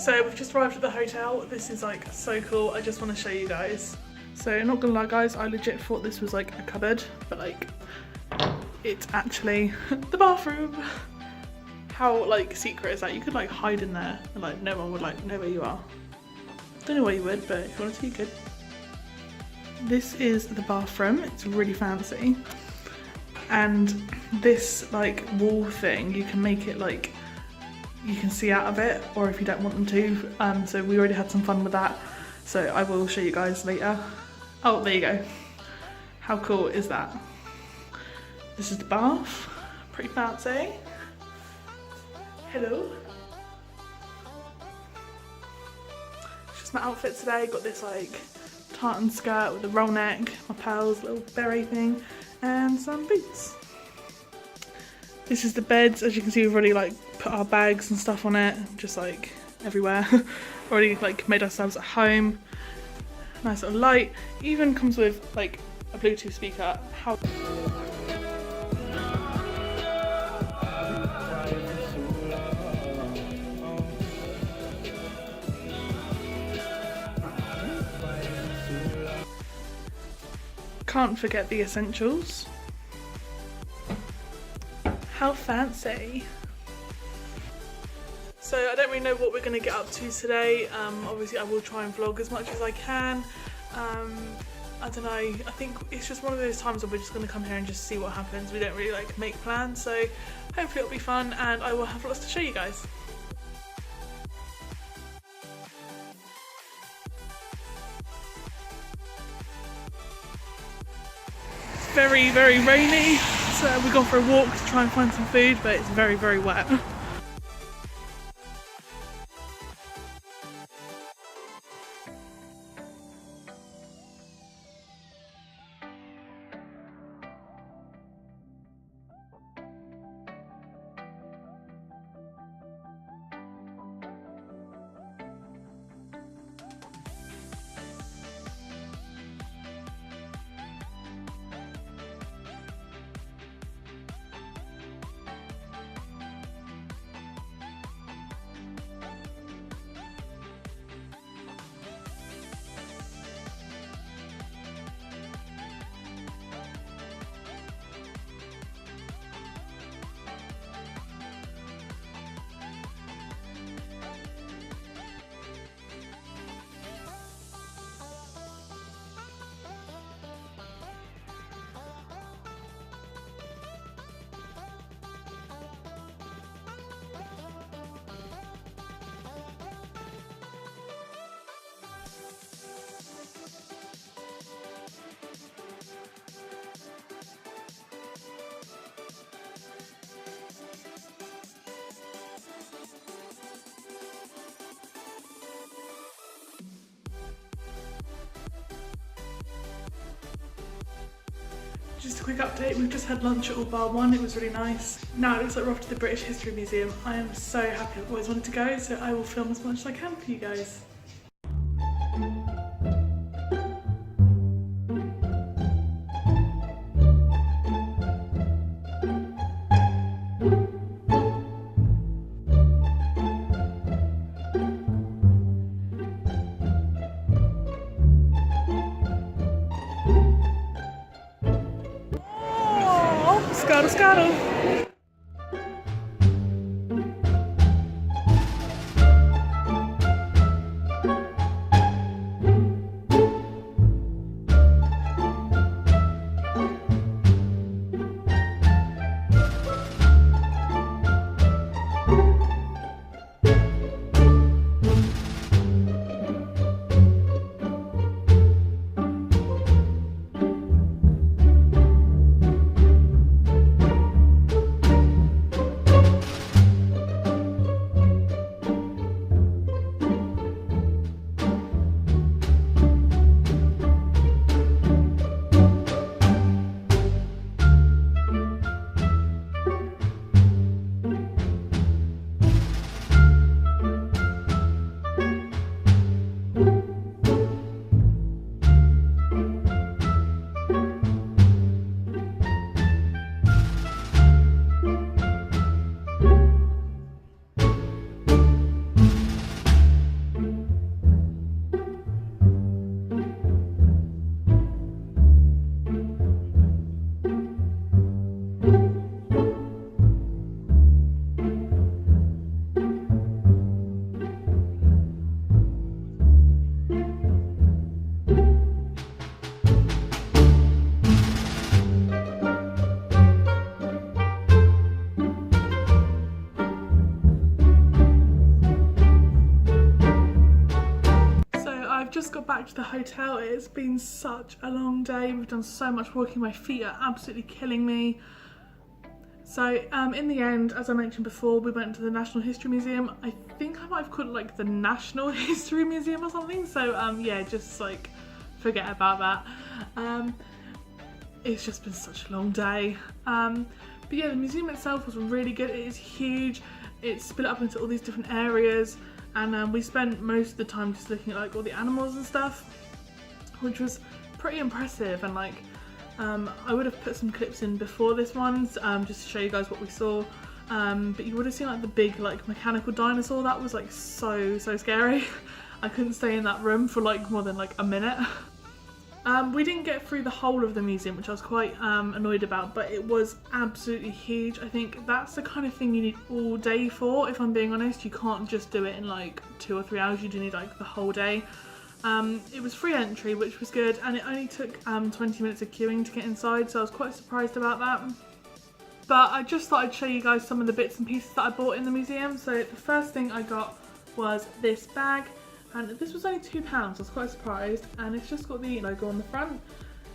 So we've just arrived at the hotel. This is like so cool. I just want to show you guys. So not gonna lie guys, I legit thought this was like a cupboard, but like it's actually the bathroom. How like secret is that? You could like hide in there and like no one would like know where you are. Don't know where you would, but if you wanted to you could. This is the bathroom. It's really fancy. And this like wall thing, you can make it like you can see out of it, or if you don't want them to. So we already had some fun with that. So I will show you guys later. Oh, there you go. How cool is that? This is the bath. Pretty fancy. Hello. It's just my outfit today. Got this like tartan skirt with a roll neck, my pearls, little beret thing, and some boots. This is the beds. As you can see, we've already like put our bags and stuff on it, just like everywhere. Already like made ourselves at home. Nice little light. Even comes with like a Bluetooth speaker. How can't forget the essentials. How fancy. So I don't really know what we're going to get up to today. Obviously I will try and vlog as much as I can. I don't know, I think it's just one of those times where we're just going to come here and just see what happens. We don't really like make plans, so hopefully it'll be fun and I will have lots to show you guys. It's very, very rainy, so we've gone for a walk to try and find some food, but it's very, very wet. Just a quick update, we've just had lunch at all bar one, it was really nice. Now it looks like we're off to the British History Museum. I am so happy, I've always wanted to go, so I will film as much as I can for you guys. Scuttle, scuttle. I've just got back to the hotel. It's been such a long day. We've done so much walking. My feet are absolutely killing me. So in the end, as I mentioned before, we went to the National History Museum. I think I might have called it like the National History Museum or something. So yeah, just like forget about that. It's just been such a long day. But yeah, the museum itself was really good. It is huge. It's split up into all these different areas, and we spent most of the time just looking at like all the animals and stuff, which was pretty impressive. And like I would have put some clips in before this one just to show you guys what we saw, but you would have seen like the big like mechanical dinosaur. That was like so scary. I couldn't stay in that room for like more than like a minute. We didn't get through the whole of the museum, which I was quite annoyed about, but it was absolutely huge. I think that's the kind of thing you need all day for, if I'm being honest. You can't just do it in like 2 or 3 hours, you do need like the whole day. It was free entry, which was good, and it only took 20 minutes of queuing to get inside, so I was quite surprised about that. But I just thought I'd show you guys some of the bits and pieces that I bought in the museum. So the first thing I got was this bag. And this was only £2, I was quite surprised, and it's just got the logo on the front,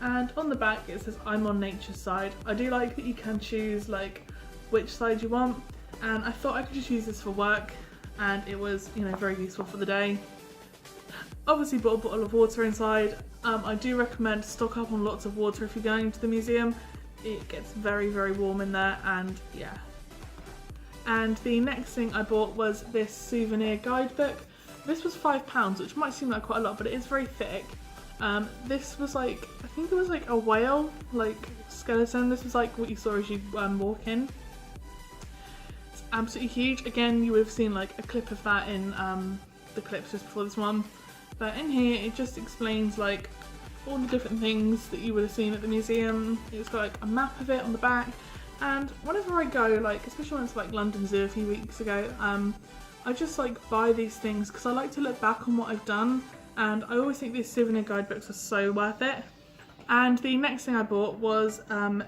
and on the back it says I'm on nature's side. I do like that you can choose like which side you want, and I thought I could just use this for work, and it was, you know, very useful for the day. Obviously bought a bottle of water inside. I do recommend stock up on lots of water if you're going to the museum. It gets very warm in there, and yeah. And the next thing I bought was this souvenir guidebook. This was £5, which might seem like quite a lot, but it is very thick. This was like, I think it was like a whale, like skeleton. This was like what you saw as you walk in. It's absolutely huge. Again, you would have seen like a clip of that in the clips just before this one. But in here, it just explains like all the different things that you would have seen at the museum. It's got like a map of it on the back. And whenever I go, like especially when it's like London Zoo a few weeks ago, I just like buy these things because I like to look back on what I've done, and I always think these souvenir guidebooks are so worth it. And the next thing I bought was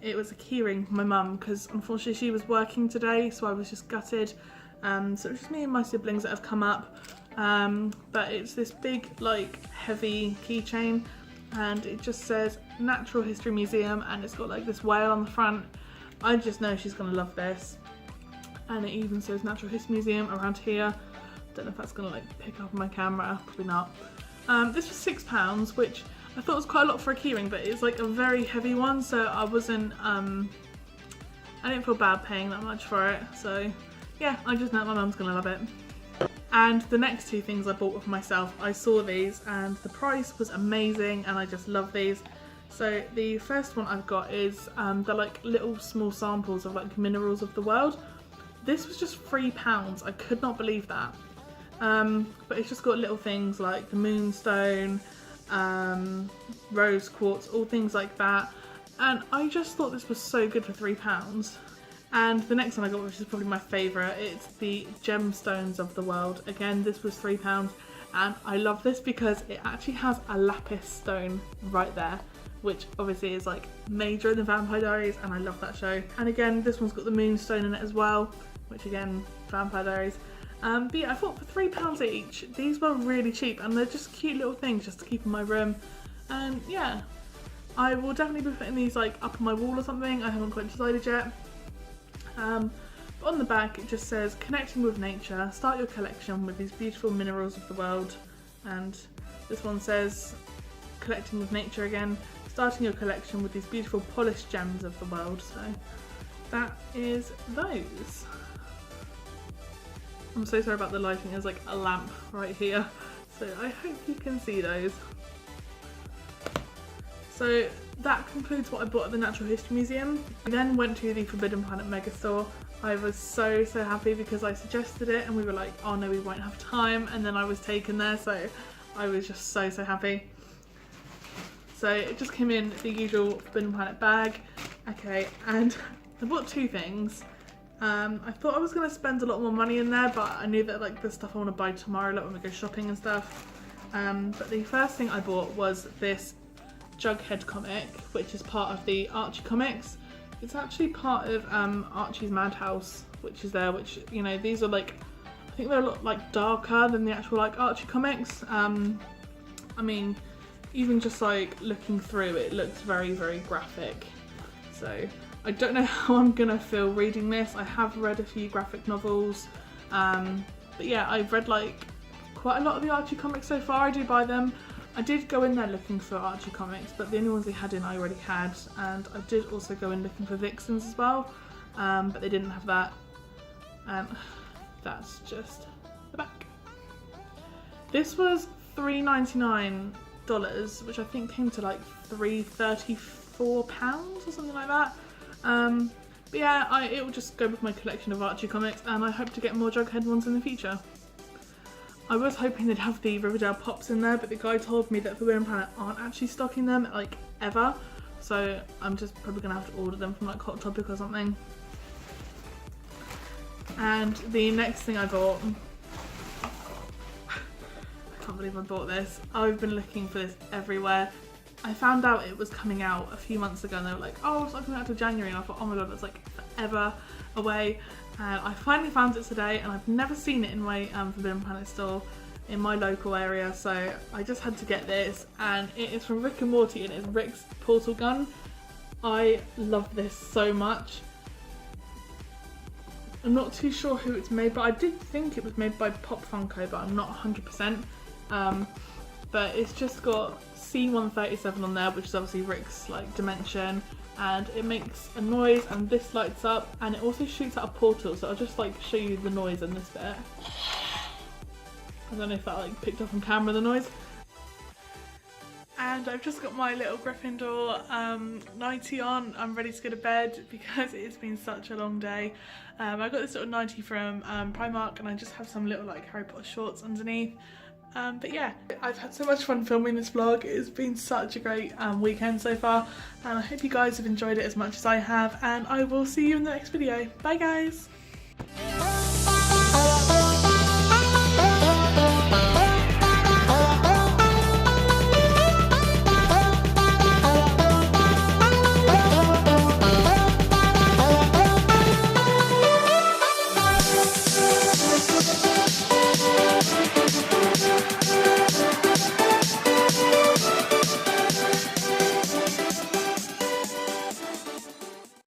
it was a keyring for my mum, because unfortunately she was working today, so I was just gutted. So it was just me and my siblings that have come up, but it's this big like heavy keychain, and it just says Natural History Museum, and it's got like this whale on the front. I just know she's gonna love this. And it even says Natural History Museum around here. Don't know if that's gonna like pick up on my camera, probably not. This was £6, which I thought was quite a lot for a keyring, but it's like a very heavy one, so I wasn't, I didn't feel bad paying that much for it. So yeah, I just know my mum's gonna love it. And the next two things I bought for myself, I saw these and the price was amazing, and I just love these. So the first one I've got is they're like little small samples of like minerals of the world. This was just £3. I could not believe that. But it's just got little things like the moonstone, rose quartz, all things like that. And I just thought this was so good for £3. And the next one I got, which is probably my favourite, it's the gemstones of the world. Again, this was £3. And I love this because it actually has a lapis stone right there, which obviously is like major in the Vampire Diaries, and I love that show. And again, this one's got the moonstone in it as well, which again, Vampire Diaries. But yeah, I thought for £3 each, these were really cheap, and they're just cute little things just to keep in my room. And yeah, I will definitely be putting these like up on my wall or something. I haven't quite decided yet. But on the back it just says, connecting with nature, start your collection with these beautiful minerals of the world. And this one says, collecting with nature again, starting your collection with these beautiful polished gems of the world. So that is those. I'm so sorry about the lighting, there's like a lamp right here, so I hope you can see those. So that concludes what I bought at the Natural History Museum. We then went to the Forbidden Planet Megastore. I was so happy because I suggested it and we were like, oh no, we won't have time, and then I was taken there, so I was just so happy. So it just came in the usual Forbidden Planet bag. Okay, and I bought two things. I thought I was going to spend a lot more money in there, but I knew that like the stuff I want to buy tomorrow, like when we go shopping and stuff. But the first thing I bought was this Jughead comic, which is part of the Archie comics. It's actually part of Archie's Madhouse, which is there, which, you know, these are like, I think they're a lot like darker than the actual like Archie comics. I mean, even just like looking through it looks very, very graphic. So I don't know how I'm gonna feel reading this. I have read a few graphic novels, but yeah, I've read like quite a lot of the Archie comics so far. I do buy them. I did go in there looking for Archie comics, but the only ones they had in I already had, and I did also go in looking for Vixens as well, but they didn't have that. That's just the back. This was $3.99, which I think came to like £3.34 or something like that. But yeah, it will just go with my collection of Archie comics, and I hope to get more Jughead ones in the future. I was hoping they'd have the Riverdale Pops in there, but the guy told me that Forbidden Planet aren't actually stocking them, like, ever. So I'm just probably going to have to order them from like Hot Topic or something. And the next thing I bought, I can't believe I bought this. I've been looking for this everywhere. I found out it was coming out a few months ago and they were like, oh, it's not coming out till January, and I thought, oh my god, that's like forever away. And I finally found it today, and I've never seen it in my Forbidden Planet store in my local area, so I just had to get this, and it is from Rick and Morty, and it's Rick's portal gun. I love this so much. I'm not too sure who it's made by. I did think it was made by Pop Funko, but I'm not 100%. But it's just got C137 on there, which is obviously Rick's like dimension, and it makes a noise, and this lights up, and it also shoots out a portal. So I'll just like show you the noise in this bit. I don't know if that like picked up on camera, the noise. And I've just got my little Gryffindor nightie on. I'm ready to go to bed because it's been such a long day. I got this little nightie from Primark, and I just have some little like Harry Potter shorts underneath. But yeah, I've had so much fun filming this vlog. It's been such a great weekend so far, and I hope you guys have enjoyed it as much as I have, and I will see you in the next video. Bye guys!